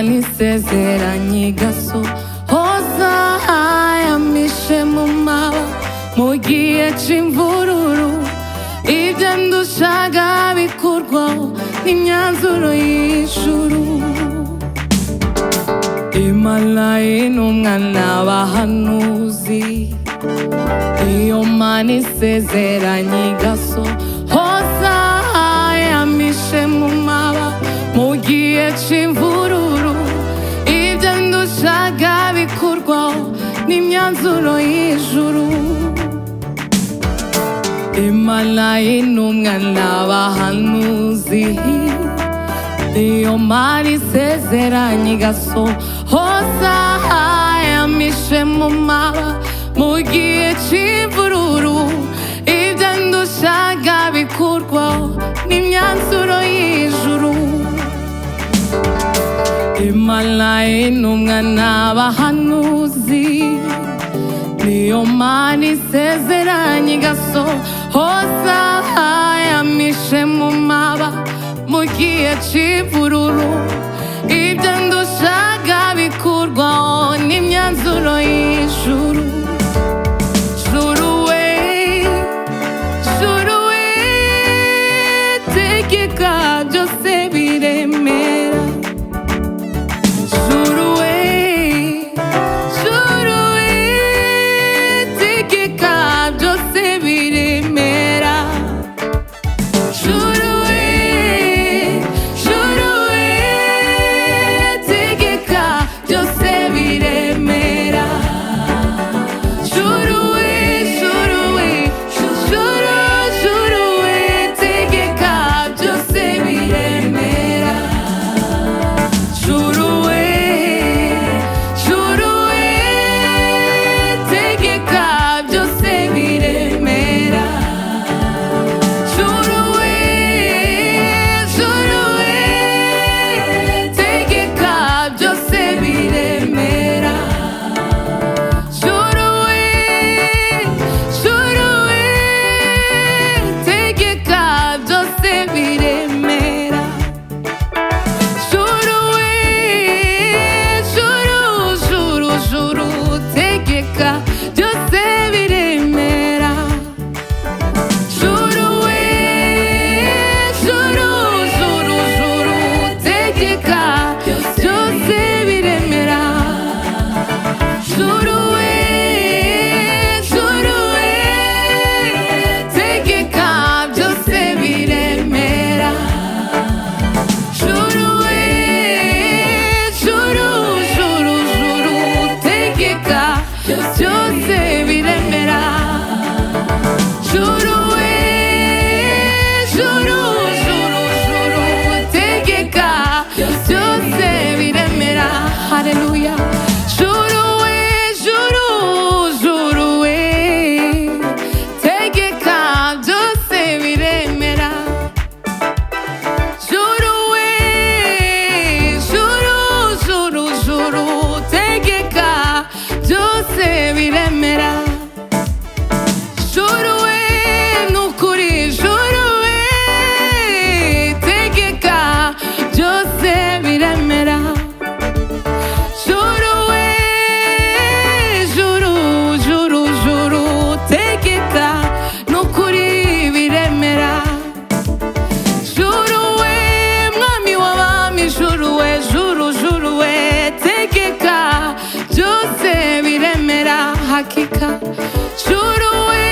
Imana isezeranye igasohoza yamishe mu maba mu gihe c'imvururu. Ibyo ndushaga bikurwaho n'imyanzuro y'ijuru. Imana intumwa n'abahanuzi, iyo Mana isezeranye igasohoza yamishe mu maba mu gihe c'imvururu. Ibyo ndushaga bikurwaho n'imyanzuro y'ijuru. Imana intumwa n'abahanuzi, iyo Mana isezeranye igasohoza yamishe mu maba mu gihe c'imvururu. Ibyo ndushaga bikurwaho n'imyanzuro y'ijuru. Imana intumwa n'abahanuzi, iyo Mana isezeranye igasohoza yamishe mu maba mu gihe c'imvururu. Ibyo ndushaga bikurwaho n'imyanzuro y'ijuru. Juru we, juru we, tegeka byose biremera. Juru we, juru we, tegeka byose biremera. Juru we, juru we, tegeka byose biremera. Juru we, juru we, juru, juru we, tegeka byose biremera. Juru we, juru we, tegeka byose biremera. Juru we, juru we, tegeka byose biremera. Juru we, juru we, tegeka byose biremera. Juru we, juru, juru, juru, tegeka byose biremera. Juru we, juru, juru, juru, tegeka byose biremera. Juru we, juru we, tegeka byose biremera. Juru we, juru, juru, juru, tegeka byose biremera. Juru we, juru, juru, juru, tegeka byose biremera. Hallelujah. Juru we, juru, juru we, tegeka byose biremera. Juru we, juru, juru, juru, tegeka byose biremera. Juru we, nukuri, juru we, tegeka byose biremera. Juru we, juru, juru, juru, tegeka nukuri biremera. Juru we, mwami w'abami, juru we, juru, juru we, tegeka byose biremera. Hakika juru we,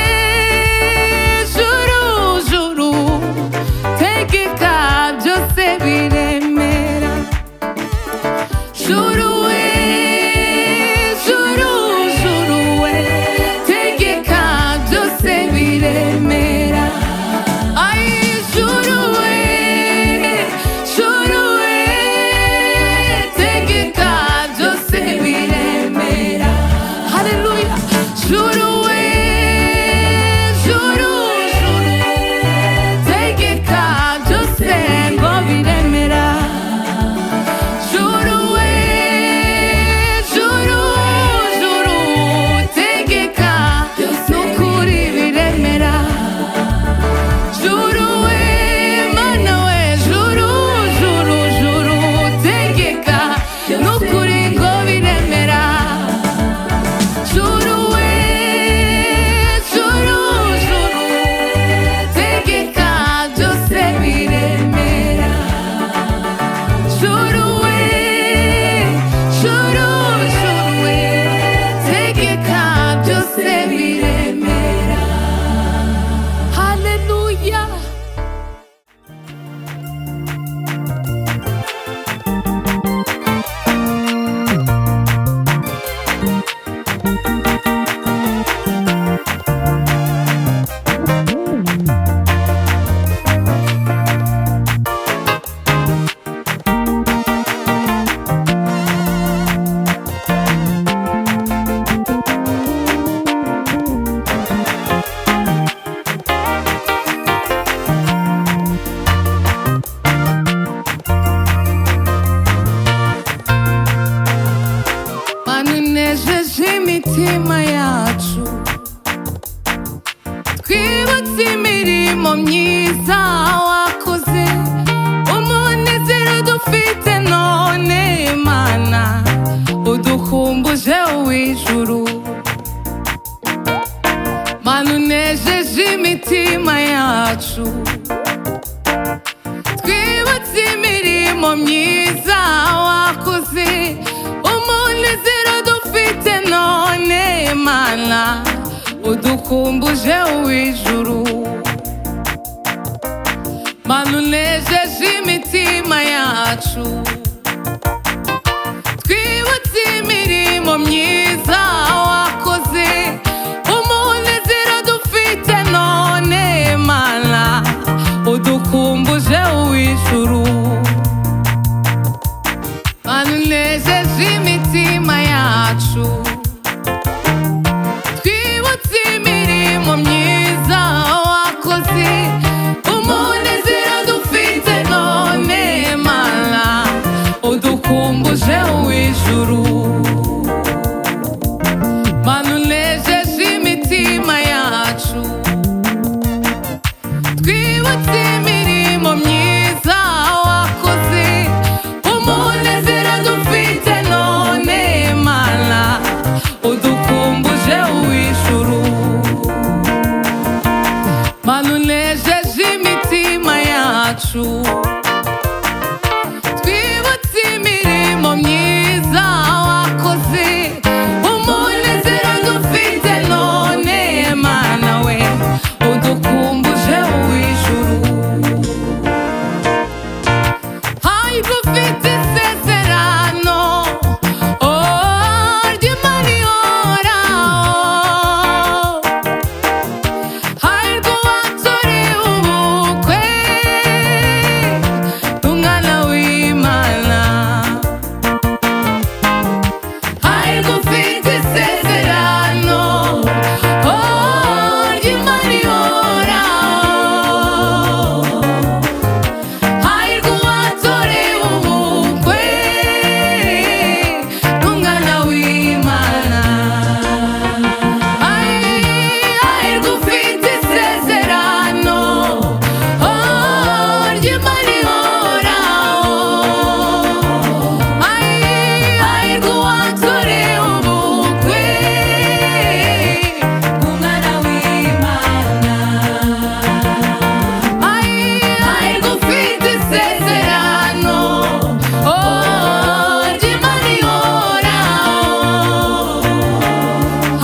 juru, juru, tegeka byose biremera. Juru we, juru, juru we, tegeka byose biremera. Ay, juru we, juru we, tegeka byose biremera. Hallelujah. imitima yacu, twibutse imirimo myiza wakoze, umunezero dufite none Mana udukumbuje uw'ijuru. Mana unejeje imitima yacu, twibutse imirimo myiza wakoze, umunezero dufite none Mana udukumbuje uw'ijuru. Mana unejeje imitima yacu, twibutse imirimo myiza wakoze, umunezero dufite none Mana udukumbuje uw'ijuru. Mana unejeje imitima yacu, twibutse imirimo myiza wakoze, umunezero dufite none Mana udukumbuje uw'ijuru. Mana unejeje imitima yacu, twibutse imirimo myiza wakoze, umunezero dufite none Mana udukumbuje uw'ijuru. Mana unejeje imitima yacu, twibutse imirimo myiza wakoze, umunezero dufite none Mana we udukumbuje uw'ijuru. Hahirwa ufite isezerano ry'Imana ihoraho, hahirwa uwatorewe ubukwe n'Umwana w'Imana. Hahirwa ufite isezerano ry'Imana ihoraho, hahirwa uwatorewe ubukwe n'Umwana w'Imana. Hahirwa ufite isezerano ry'Imana ihoraho, hahirwa uwatorewe ubukwe n'Umwana w'Imana. Hahirwa ufite isezerano ry'Imana ihoraho,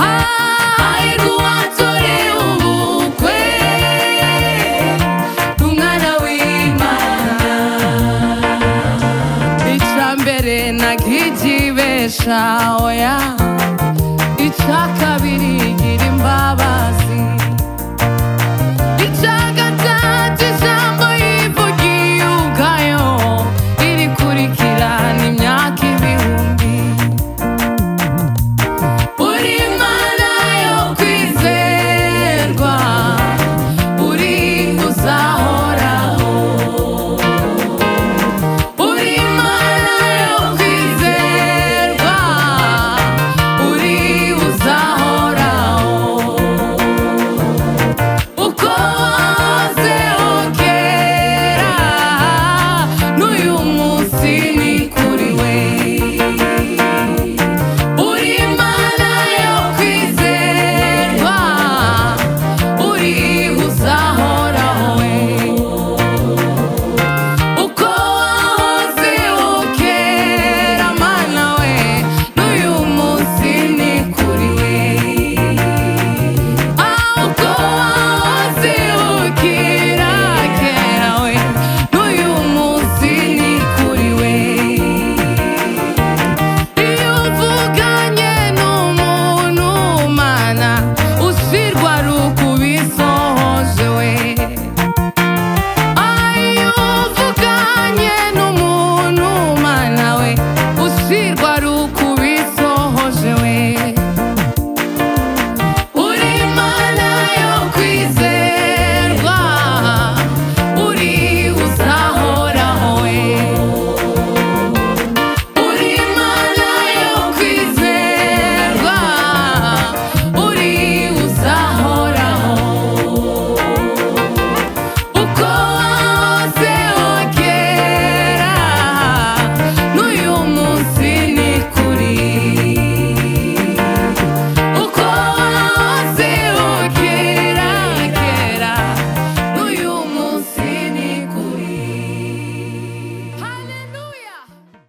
hahirwa uwatorewe ubukwe n'Umwana w'Imana. Icya mbere ntakigibesha oya, icya